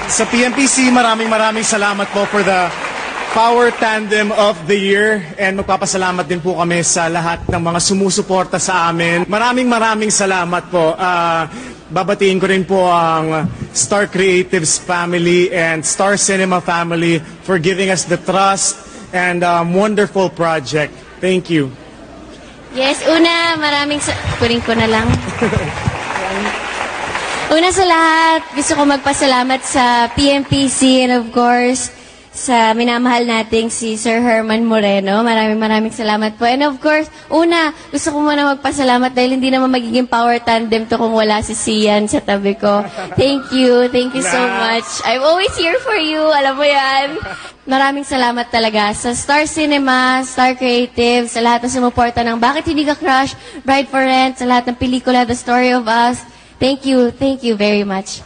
Sa PMPC, maraming salamat po for the Power Tandem of the Year, and magpapasalamat din po kami sa lahat ng mga sumusuporta sa amin. Maraming salamat po. Babatiin ko rin po ang Star Creatives family and Star Cinema family for giving us the trust and wonderful project. Thank you. Yes, kunin ko na lang. Una sa lahat, gusto ko magpasalamat sa PMPC and of course, sa minamahal nating si Sir Herman Moreno. Maraming salamat po. And of course, gusto ko muna magpasalamat dahil hindi naman magiging power tandem to kung wala si Sian sa tabi ko. Thank you so much. I'm always here for you, alam mo yan. Maraming salamat talaga sa Star Cinema, Star Creative, sa lahat na sumuporta ng Bakit Hindi Ka Crush, Bride for Rent, sa lahat ng pelikula, The Story of Us. Thank you very much.